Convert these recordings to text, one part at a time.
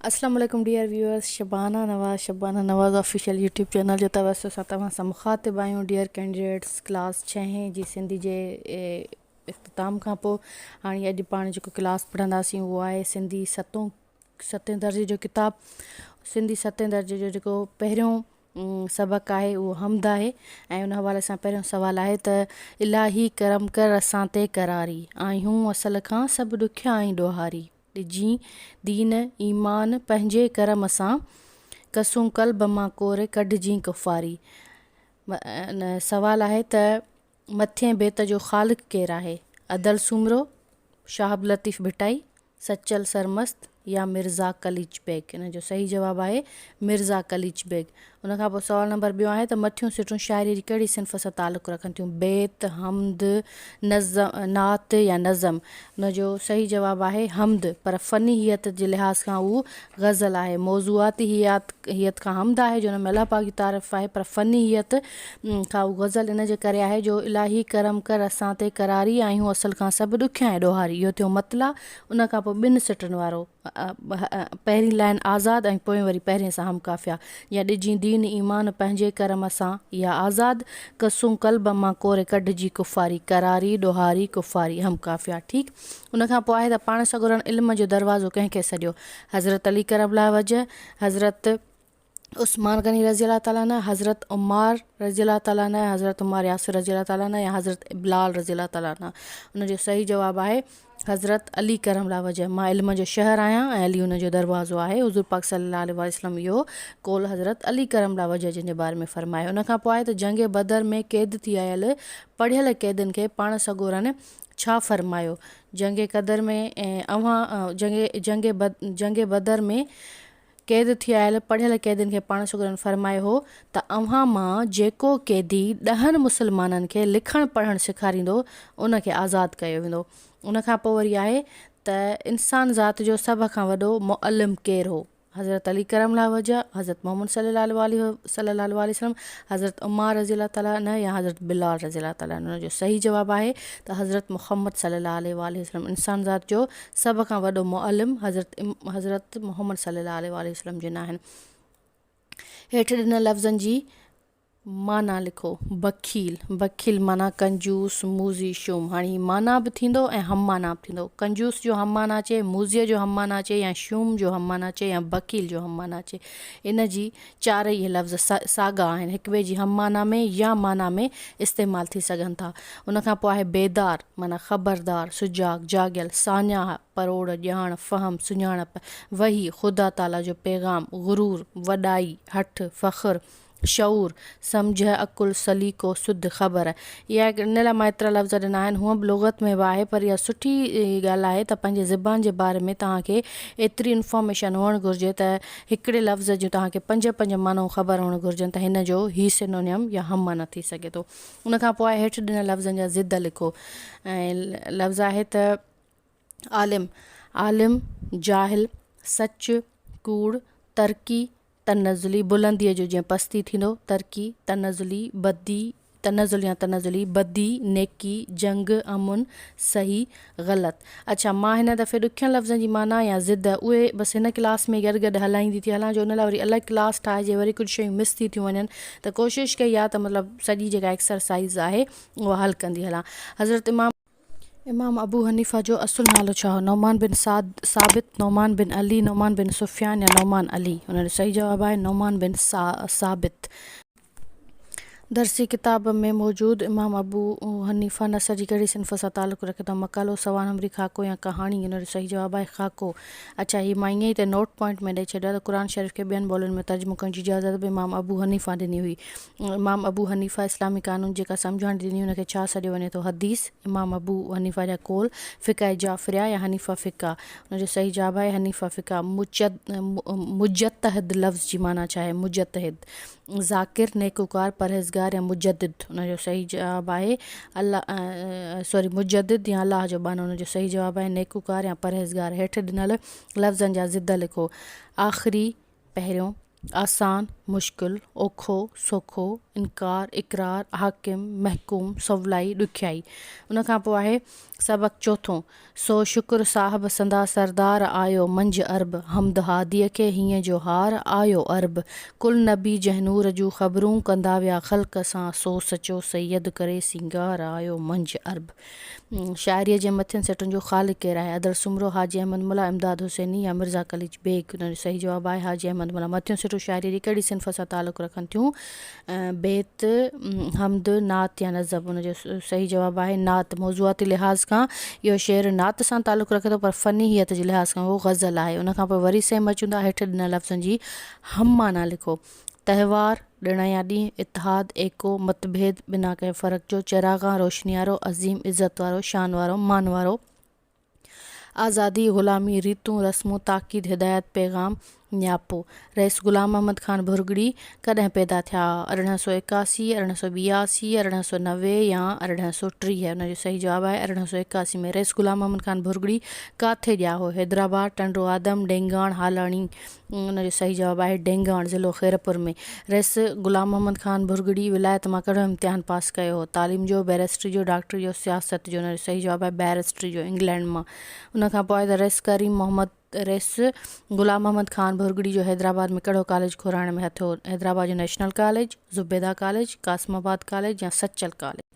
अस्सलाम वालेकुम dear viewers. Shabana नवाज़ official YouTube channel जो तवसु सां तव्हां सां मुखातिब आहियूं। डियर कैंडिडेट्स, क्लास 6 जी सिंधी जे इख़्तिताम खां पोइ हाणे अॼु पाण जेको क्लास पढ़ंदासीं उहो आहे सिंधी सतें दर्जे जो किताबु। सिंधी सतें दर्जे जो जेको पहिरियों सबक़ु आहे उहो हमद आहे ऐं उन हवाले सां पहिरियों सुवालु आहे त इलाही करम कर असां ते करारी, आहियूं असल खां सभु ॾुखिया ऐं ॾोहारी, ॾिजी दीन ईमान पंहिंजे करम सां, कसूं कल्ब मां कोरे कढिजी कुफ़ारी। सवालु आहे त मथिएं बेत जो ख़ालिक़ केरु आहे? अदल सुमरो, शाहब लतीफ़ भिटाई, सचल सरमस्त या मिर्ज़ा कलीच बेग। इन जो सही जवाबु आहे मिर्ज़ा कलीच बेग। उन खां पोइ सवाल नंबर ॿियो आहे त मथियूं सिटूं शाइरी जी कहिड़ी सिंफ़ सां तालुक़ु रखनि थियूं? बेत, हमद, नात या नज़म। उन जो सही जवाबु आहे हमद, पर फ़नी हियत जे लिहाज़ खां उहो गज़ल आहे। मौज़ूआती हियत खां हमद आहे जो हुन में अलाह पाक जी तारीफ़ आहे, पर फ़नी हियत खां उहो गज़ल इन जे करे आहे जो इलाही करम कर असां ते करारी, आहियूं असल खां सभु ॾुखिया ऐं ॾोहारी। इहो थियो मतला। उन खां पोइ ॿिनि सिटुनि वारो पहिरीं लाइन आज़ादु ऐं पोइ वरी पहिरें सां हम काफ़िया। या ॾिजी दीन ईमान पंहिंजे करम सां, या आज़ादु, कसूं कल्ब मां कोरे कढिजी कुफ़ारी, करारी ॾोहारी कुफ़ारी हम काफ़िया। ठीकु। उन खां पोइ आहे त पाण सगुरन इल्म जो दरवाज़ो कंहिंखे सॼियो? हज़रत अली करम ला वजह, हज़रत उस्मान गनी रज़ी अल्लाह ताला अन्हु, हज़रत उमार रज़ी अल्लाह ताला अन्हु, हज़रत उमार यासिर रज़ी अल्लाह ताला अन्हु, या हज़रत बिलाल रज़ी अल्लाह ताला अन्हु। उन जो सही जवाबु आहे हज़रत अली करम ला वजह। मां इल्म जो शहर आहियां ऐं अली उन जो दरवाज़ो आहे। हुज़ूर पाक सल्लल्लाहु अलैहि वसल्लम इहो कौल हज़रत अली करम ला वजह जिन जे बारे में फ़रमायो। उन खां पोइ आहे त जंग बदर में क़ैद थी आयल पढ़ियल क़ैदियुनि खे पाण सगोरनि छा फ़रमायो? जंग कदर में जंग बदर में क़ैद थी आयल पढ़ियल क़ैदियुनि खे पाण सगोरनि फ़रमायो हो त अव्हां मां जेको क़ैदी 10 मुस्लमाननि खे लिखणु पढ़णु सेखारींदो उनखे आज़ादु कयो वेंदो। उन खां पोइ वरी आहे त इंसान ज़ात जो सभ खां वॾो मुअल्लिम केरु हो? हज़रत अली करम ला वजह, हज़रत मोहम्मद सल्लल्लाहु अलैहि वसल्लम, हज़रत उमार रज़ी अल्लाह ताला अन्हु, या हज़रत बिलाल रज़ी अल्लाह ताला अन्हु। उन जो सही जवाबु आहे त हज़रत मोहम्मद सल्लल्लाहु अलैहि वसल्लम इंसान ज़ात जो सभ खां वॾो मुअल्लिम हज़रत मोहम्मद सल्लल्लाहु अलैहि वसल्लम जिन आहिनि। हेठि ॾिनल लफ़्ज़नि जी माना लिखो। बखील माना कंजूस, मूज़ी, शुम। हाणे ही माना बि थींदो ऐं हम माना बि थींदो। कंजूस जो हम माना अचे, मूज़ीअ जो हम माना अचे, या शुम जो हम माना अचे, या बखील जो हम माना अचे। इन जी चारई इहे लफ़्ज़ साॻा आहिनि, हिक ॿिए जी हम माना में या माना में इस्तेमालु थी सघनि था। उन खां पोइ आहे बेदार माना ख़बरदार, सुजाग, जाॻियल, सान्या, परोड़, ॼाण, फ़हम, सुञाणप, वही, ख़ुदा ताला जो पैगाम, गुरूर, वॾाई, हठ, फ़ख़्र, शऊर, सम्झ, अकुल, सलीक़ो, सुध, ख़बर। इहा इन लाइ मां एतिरा लफ़्ज़ ॾिना आहिनि। हूअं बि लुग़त में बि आहे, पर इहा सुठी ॻाल्हि आहे त पंहिंजे ज़बान जे बारे में तव्हांखे एतिरी इंफॉर्मेशन हुअणु घुरिजे त हिकिड़े लफ़्ज़ जूं तव्हांखे 5 मानाऊं ख़बर हुअणु घुरिजनि त हिन जो ही सिनोनियम या हम माना थी सघे थो। उन खां पोइ आहे हेठि ॾिनल लफ़्ज़नि जा ज़िद लिखो। ऐं लफ़्ज़ आहे त आलिम, जाहिल, सच, कूड़, तरकी, तनज़ुली, बुलंदीअ जो जीअं पस्ती थींदो, तरकी, तनज़ुली, बदी, नेकी, जंग, अमुन, सही, ग़लति। अच्छा, मां हिन दफ़े ॾुखियनि लफ़्ज़नि जी माना या ज़िद उहे बसि हिन क्लास में गॾु हलाईंदी थी हलां, जो उन लाइ वरी अलॻि क्लास ठाहिजे, वरी कुझु शयूं मिस थी थियूं वञनि, त कोशिशि कई आहे त मतिलबु सॼी जेका एक्सरसाइज़ आहे उहा हल कंदी हलां। हज़रत इमाम अबू हनीफ़ा जो असुल नालो छा हो? नौमान बिन साबित, नौमान बिन अली, नौमान बिन सुफ़ियान, या नौमान अली। उन जो सही जवाबु आहे नौमान बिन साबित। दरसी किताब में मौजूदु इमाम अबू हनीफ़ा नसर जी कहिड़ी सिंफ़ सां तालुक़ु रखे थो? मकालो, सवाल नंबरी, ख़ाको, या कहाणी। इन जो सही जवाबु आहे ख़ाको। अच्छा, ही मां ईअं ई त नोट पॉइंट में ॾेई छॾियो त क़ुर शरीफ़ खे ॿियनि ॿोलियुनि में तर्जुमो करण जी इजाज़त बि इमाम अबू हनीफ़ा ॾिनी हुई। इमाम अबू हनीफ़ा इस्लामी कानून जेका सम्झाइण ॾिनी हुनखे छा सॾियो वञे थो? हदीस। इमाम अबू हनीफ़ा जा कौल फ़िक़्ह जाफ़रिया या हनीफ़ा फ़िक़्ह। उन जो सही जवाबु आहे हनीफ़ा फ़िक़्ह। मुजतहिद लफ़्ज़ जी माना छा आहे? मुजतहिद, ज़ाकिर, नेकूकार, परहेज़गार, या मुजद्दिद। उन जो सही जवाबु आहे मुजद्दिद या अलाह जो बानो। उन जो सही जवाबु आहे नेकूकार या परहेज़गार। हेठि ॾिनल लफ़्ज़नि जा ज़िद लिखो। आख़िरी, पहिरियों, आसान, मुश्किल, ओखो, सोखो, इनकार, इकरार, हाकिम, महकूम, सवलाई, ॾुखियाई। उन खां पोइ आहे सबक़ चोथों, सो शुक्र साहब संदा सरदार आयो मंझि अरब, हमद हादीअ खे हीअं जो हार आयो अरब, कुल नबी जहनूर जूं ख़बरूं कंदा विया ख़ल्क़ सां, सो सचो सैयद करे सिंगार आयो मंझि अरब। शाइरीअ जे मथियनि सेटुनि जो ख़ालिक़ केरु आहे? अदर सुमरो, हाजी अहमद मुला, इमदाद हुसैनी या मिर्ज़ा कलीज बेग। उन जो सही जवाबु आहे हाजी अहमद मुला। मथियूं सेटूं शाइरीअ जी कहिड़ी सिंफ़ सां तालुक़ु रखनि थियूं? बेत, हमद, नात या नज़ब। उन जो सही जवाबु आहे नात। मौज़ूआती लिहाज़ खां इहो शेर नात सां तालुक़ु रखे थो, पर फ़नीहियत जे लिहाज़ खां उहो ग़ज़ल आहे। उन खां पोइ वरी सेम अचूं था, हेठि ॾिनल लफ़्ज़नि जी हम माना लिखो। त्योहार, ॾिण या ॾींहुं, इतिहाद, एको, मतभेद, बिना कंहिं फ़र्क़ जो, चिरागा, रोशनी वारो, अज़ीम, इज़त वारो, शान वारो, मान वारो, आज़ादी, ग़ुलामी, रीतूं, रस्मूं, ताक़ीद, हिदायत, पैगाम, न्यापो। रईस ग़ुलाम अहमद ख़ान भुरगड़ी कॾहिं पैदा थिया? 1881, 1882, 1890 या 1830। उन जो सही जवाबु आहे 1881 में। रईस ग़ुलाम अहमद ख़ान भुरगड़ी काथे ॼा हो? हैदराबाद, टंडो आदम, डेंगाण, हालाणी। उन जो सही जवाबु आहे डेंगाण, ज़िलो खैरपुर में। रईस ग़ुलाम अहमद ख़ान भुरगड़ी विलायत मां कहिड़ो इम्तिहान पास कयो हो? तालीम जो, बैरिस्ट्री जो, डॉक्टरी जो, सियासत जो। उन जो सही जवाबु आहे बैरिस्ट्री जो, इंग्लैंड मां। उन खां पोइ आहे त रईस करीम मोहम्मद रईस ग़ुलाम अहमद ख़ान भुरगड़ी जो हैदराबाद में कहिड़ो कॉलेज खोराइण में हथो? हैदराबाद जो national college, Zubaida college, Qasimabad college या सचल कॉलेज।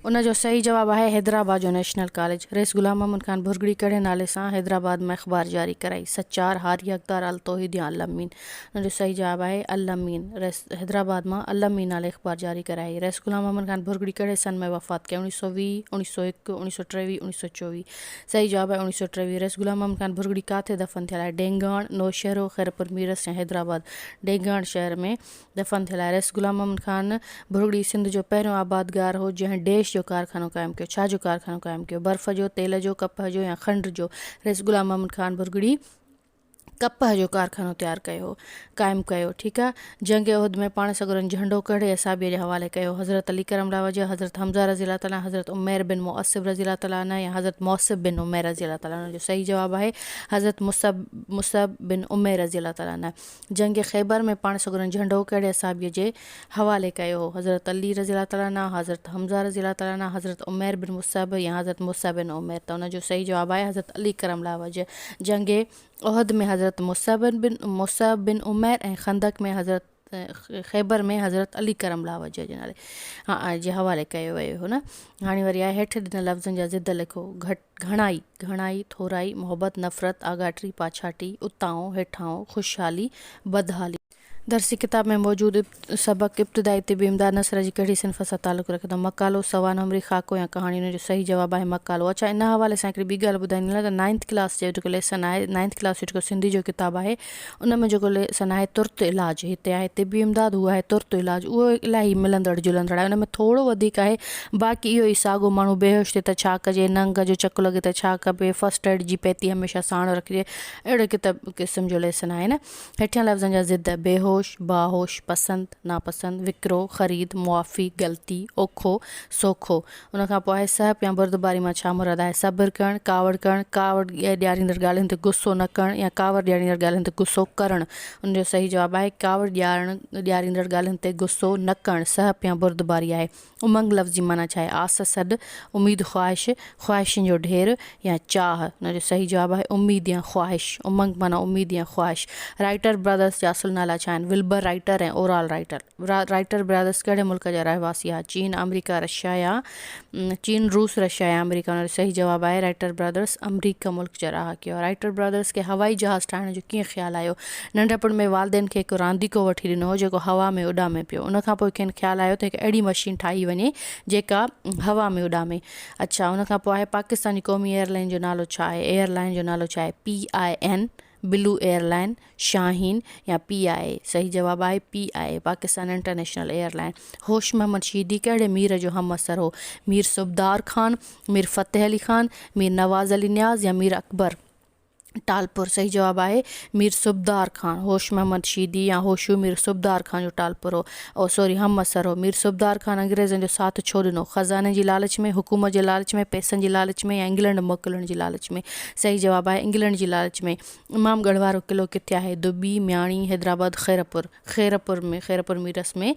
उन जो सही जवाबु आहे हैदराबाद जो national college. Rice Ghulam Ahmad Khan Bhurgri कहिड़े नाले सां हैदराबाद में अख़बार जारी कराई? सचार, हारी अख़बार, अल तौहीद या अल अमीन। उन जो सही जवाबु आहे अल अमीन। रईस हैदराबाद मां अल अमीन नाले अख़बार जारी कराई। रईस ग़ुलाम अहमद ख़ान भुरगड़ी कहिड़े सन में वफ़ात कई? 1920, 1901, 1923, 1924। सही जवाबु आहे 1923। रईस ग़ुलाम अहमद ख़ान भुरगड़ी काथे दफ़न थियल आहे? डेंगाण, नौशहरो, खैरपुर मीरस या हैदराबाद? डेंगाण शहर में दफ़न थियल आहे। रईस ग़ुलाम अहमद ख़ान भुरगड़ी सिंध जो पहिरियों आबादगार हो जंहिं देश जो कारखानो क़ाइमु कयो। छा जो कारखानो क़ाइमु कयो? बर्फ़ जो, तेल जो, कपह जो या खंड जो? रईस ग़ुलाम अहमद ख़ान भुरगड़ी कपह जो कारखानो तयारु कयो, क़ाइमु कयो। ठीकु आहे। जंग उहद में पाण सगुरनि झंडो कहिड़े असाबीअ जे हवाले कयो? हज़रत अली करमला वजह, हज़रत हमज़ा रज़ी अल्लाह ताला, हज़रत उमैर बिन मुअस्सिब रज़ी अल्लाह ताला अन्हु या हज़रत मौसिब बिन उमैर रज़ी अल्लाह ताला अन्हु। जो सही जवाबु आहे हज़रत मुसब बिन उमैर रज़ी अल्लाह ताला अन्हु। जंग ख़ैबर में पाण सगुरनि झंडो कहिड़े असाबीअ जे हवाले कयो? हज़रत अली रज़ी अल्लाह ताला अन्हु, हज़रत हमज़ा रज़ी अल्लाह ताला अन्हु, हज़रत उमैर बिन मुसब या हज़रत मुसब बिन उमैर। त उन जो सही जवाबु आहे हज़रत अली करमला वजह। जंग उहद में हज़रत मुसब बिन उमैर ऐं खंदक में हज़रत ख़ैबर में हज़रत अली करमला वजह जे नाले जे हवाले कयो वियो हो न। हाणे वरी आहे हेठि ॾिनल लफ़्ज़नि जा ज़िद लिखो। घणाई, घणाई, थोराई, मोहबत, नफ़रत, आगाटी, पाछाटी, उताओं, हेठाओं, ख़ुशहाली, बदहाली। दरसी किताब में मौजूदु सबक़ इब्तिदाई तिबी इमदाद नसर जी कहिड़ी सिंफ़ सां तालुक़ु रखे थो? मकालो, सवा नंबरी, ख़ाको या कहाणी। उन जो सही जवाबु आहे मकालो। अच्छा, इन हवाले सां हिकिड़ी ॿी ॻाल्हि ॿुधाईंदी त 9th क्लास जो जेको लेसन आहे, 9th क्लास जो जेको सिंधी जो किताबु आहे, उन में जेको लेसन आहे तुर्त इलाज, हिते आहे तिबी इमदाद, हूअ आहे तुर्त इलाज। उहो इलाही मिलंदड़ जुलंदड़ आहे, उन में थोरो वधीक आहे, बाक़ी इहो ई साॻियो। माण्हू बेहोश थिए त छा कजे, नंग जो चकु लॻे त छा कबे, फस्ट एड जी पेती हमेशह साण रखिजे, अहिड़े क़िस्म जो लेसन आहे न। हेठियां लफ़्ज़नि जा ज़िद: बेहोश, बाहोश, पसंद, नापसंद, विकिरो, ख़रीद, मुआफ़ी, ग़लती, ओखो, सोखो। उन खां पोइ आहे सहप या बुर्दबारी मां छा मुराद आहे? सब्र करणु, कावड़ ॾियारींदड़ ॻाल्हियुनि ते गुसो न करणु या कावड़ ॾियारींदड़ ॻाल्हियुनि ते गुसो करणु। उन जो सही जवाबु आहे कावड़ ॾियारींदड़ ॻाल्हियुनि ते गुसो न करणु सहप या बुर्दबारी आहे। उमंग लफ़्ज़ जी माना छा आहे? आस, सॾु, उमीद, ख़्वाहिश, ख़्वाहिशुनि जो ढेर या चाह। उन जो सही जवाबु आहे उमीद या ख़्वाहिश। उमंग माना उमीद या ख़्वाहिश। राइटर ब्रदर्स जा असुल नाला छा आहिनि? विल्बर राइटर ऐं ओराल राइटर। राइटर ब्रदर्स कहिड़े मुल्क जा रहवासी आहे? चीन, अमेरिका, रशिया या चीन, रूस, रशिया या अमेरिका। उन जो सही जवाबु आहे राइटर ब्रदर्स अमेरिका मुल्क जा रहा कयो। राइटर ब्रदर्स खे हवाई जहाज़ ठाहिण जो कीअं ख़्यालु आयो? नंढपण में वालदेन खे हिकु रांदीको वठी ॾिनो हो जेको हवा में उॾामे पियो। उन खां पोइ खेनि ख़्यालु आयो त हिकु अहिड़ी मशीन ठाही वञे जेका हवा में उॾामे। अच्छा, उन खां पोइ आहे पाकिस्तानी क़ौमी एयरलाइन जो नालो छा आहे? एयरलाइन जो नालो छा आहे? PIN, ब्लू एयरलाइन, शाहीन या PIA। सही जवाबु आहे PIA, पाकिस्तान इंटरनेशनल एयरलाइन। होश मोहम्मद शीदी कहिड़े मीर जो हम असर हो? मीर सुबदार ख़ान, मीर फ़तेह अली ख़ान, मीर नवाज़ अली न्याज़ या मीर अकबर। टालपुर सही जवाब आहे मीर सुबदार खान। होश मोहम्मद शीदी या होशू मीर सुबदार खान जो टालपुर हो सॉरी हम असर हो। मीर सुबदार खान अंग्रेज़नि जो साथ छो ॾिनो? ख़ज़ाने जी लालच में, हुकूमत जे लालच में, पैसनि जी लालच में या इंग्लैंड मोकिलण जी लालच में? सही जवाब आहे इंग्लैंड जी लालच में। इमामगढ़ वारो क़िलो किथे आहे? दुबी, म्याणी, हैदराबाद, खैरपुर। खैरपुर मीरस में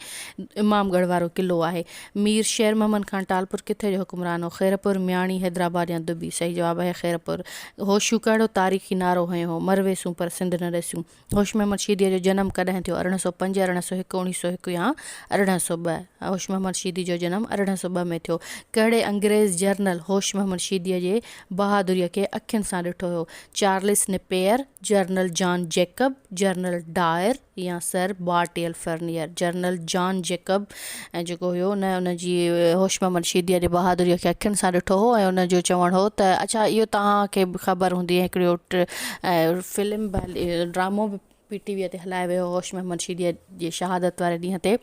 इमामगढ़ वारो क़िलो आहे। मीर शेर मोहम्मद खान टालपुर किथे जो हुक्मरान हो? खैरपुर, म्याणी, हैदराबाद या दुबी? सही जवाब आहे खैरपुर। होशू कहिड़ो तारीख़ी नारो हयो हो? मरवेसूं पर सिंध न ॾसियूं। होश मोहम्मद शीदीअ जो जनमु कॾहिं थियो? 1805, 1801, 1901 या 1802? होश मोहम्मद शीदी जो जनमु 1802 में थियो। कहिड़े अंग्रेज़ जर्नल होश मोहम्मद शीदीअ जे बहादुरीअ खे अखियुनि सां ॾिठो हुयो? Charles Napier, general John Jacob, general Dyer या sir Bartle Frere? General John Jacob ऐं जेको हुयो उनजी होश मोहम्मद शीदीअ जे बहादुरीअ खे अखियुनि सां ॾिठो हो ऐं उनजो चवणु हो त अच्छा इहो तव्हांखे बि ख़बर हूंदी आहे हिकिड़ो फिल्म ड्रामो बि PTV ते हलायो वियो होश मोहम्मद शीदीअ जी शहादत वारे ॾींहं ते।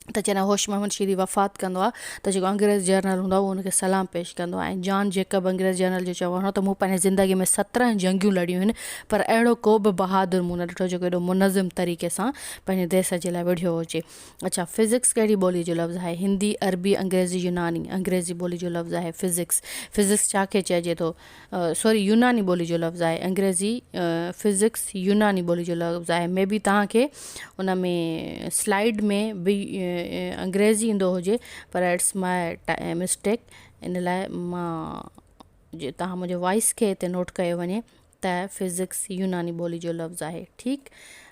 त चवंदा होश मोहम्मद शीदी वफ़ात कंदो आहे त जेको अंग्रेज़ जर्नल हूंदो आहे उहो उनखे सलाम पेश कंदो आहे। ऐं जॉन जैकब अंग्रेज़ जर्नल जो चवणु हो त मूं पंहिंजी ज़िंदगी में 17 जंगियूं लड़ियूं आहिनि पर अहिड़ो को बि बहादुर मूं न ॾिठो जेको एॾो मुनज़िम तरीक़े सां पंहिंजे देश जे लाइ विढ़ियो हुजे। अच्छा फिज़िक्स कहिड़ी ॿोली जो लफ़्ज़ आहे? हिंदी, अरबी, अंग्रेज़ी, यूनानी? अंग्रेज़ी ॿोली जो लफ़्ज़ आहे फिज़िक्स। फिज़िक्स छा खे चइजे थो? सॉरी यूनानी ॿोली जो लफ़्ज़ आहे। अंग्रेज़ी फिज़िक्स यूनानी ॿोली जो लफ़्ज़ आहे। मे बी तव्हांखे उन में स्लाइड में बि अंग्रेज़ी ईंदो हुजे पर इट्स माई मिस्टेक। इन लाइ मां तव्हां मुंहिंजे वॉइस खे हिते नोट कयो वञे त फिज़िक्स यूनानी ॿोली जो लफ़्ज़ आहे। ठीकु।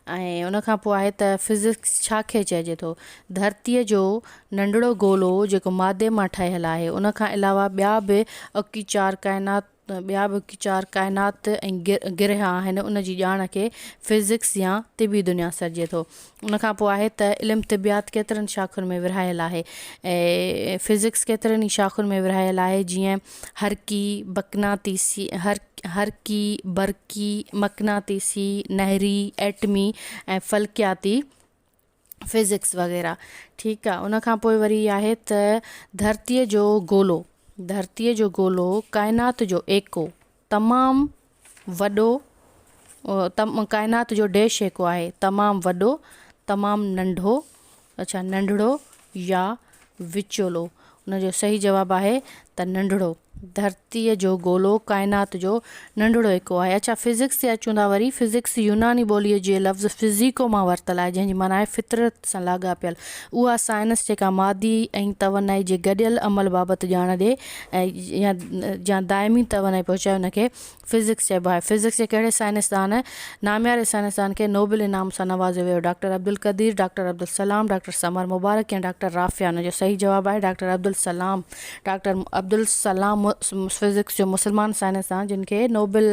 ऐं उनखां पोइ आहे त फिज़िक्स छा खे चइजे थो? धरतीअ जो नंढिड़ो गोलो जेको मादे मां ठहियलु आहे उनखां अलावा ॿिया बि अकी चार काइनात ऐं गिरह आहिनि उन जी ॼाण खे फिज़िक्स या तिबी दुनिया सॾिजे थो। उनखां पोइ आहे त इल्मु तिबियात केतिरनि शाख़ुनि में विरहायल आहे? ऐं फिज़िक्स केतिरनि ई शाख़ुनि में विरहायल आहे जीअं हरकी, बरकी, मक़नातीसी, नहरी, एटमी ऐं फ़ल्कियाती फिज़िक्स वग़ैरह। ठीकु आहे। उनखां पोइ वरी आहे त धरतीअ जो गोलो काइनात जो एको तमामु वॾो काइनात जो देश एको आहे? तमामु वॾो, तमामु नंढो, अच्छा नंढिड़ो या विचोलो? उनजो सही जवाबु आहे त नंढिड़ो। धरतीअ जो गोलो काइनात जो नंढिड़ो एको आहे। अच्छा फिज़िक्स ते अचूं था वरी। फिज़िक्स यूनानी ॿोलीअ जे लफ़्ज़ फिज़िको मां वरितल आहे जंहिंजी माना आहे फितरत सां लाॻापियल। उहा साइंस जेका मादी ऐं तवनाई जे गॾियल अमल बाबति ॼाण ॾे ऐं या दाइमी तवनाई पहुचाए उनखे फिज़िक्स चइबो आहे। फिज़िक्स जे कहिड़े साइंसदान नामियारे साइंसदान खे नोबेल इनाम सां नवाज़ियो वियो? डॉक्टर अब्दुल कदीर, doctor Abdul Salam, doctor summer मुबारक या डॉक्टर राफ़िया? उनजो सही जवाबु आहे doctor Abdul Salam. Doctor Abdul Salam physics जो मुस्लमान साइंसदान जिन खे नोबेल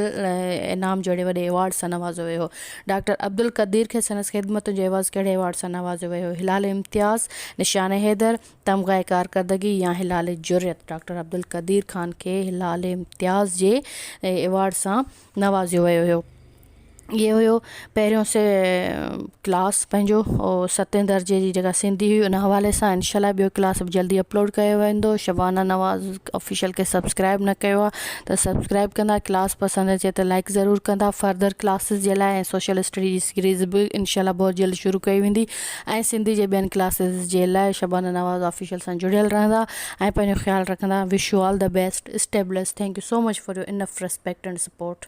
इनाम जहिड़े वॾे एवॉर्ड सां नवाज़ियो वियो। डॉक्टर अब्दुल कदीर खे संदसि ख़िदमतुनि जो एवाज़ कहिड़े एवॉर्ड सां नवाज़ियो वियो? हिलाल इम्तियाज़, निशान हैदर, तमग़ाए कारकर्दगी या हिलाल जुर्रत? डॉक्टर अब्दुल कदीर ख़ान खे हिलाल इम्तियाज़ जे एवॉर्ड सां नवाज़ियो वियो हुयो। ये हुयो पहिरियों से क्लास पंहिंजो 7 दर्जे जी जेका सिंधी हुई उन हवाले सां। इंशाल्लाह ॿियो क्लास बि जल्दी अपलोड कयो वेंदो। शबाना नवाज़ ऑफिशियल खे सब्सक्राइब न कयो आहे त सब्सक्राइब कंदा। क्लास पसंदि अचे त लाइक ज़रूरु कंदा। फर्दर क्लासिस जे लाइ ऐं सोशल स्टडी जी सीरीज़ बि इंशाल्लाह बहुत जल्द शुरू कई वेंदी ऐं सिंधी जे ॿियनि क्लासिस जे लाइ शबाना नवाज़ ऑफिशियल सां जुड़ियल रहंदा ऐं पंहिंजो ख़्यालु रखंदा। Wish U all the best, stay blessed. Thank you so much for your enough respect and support.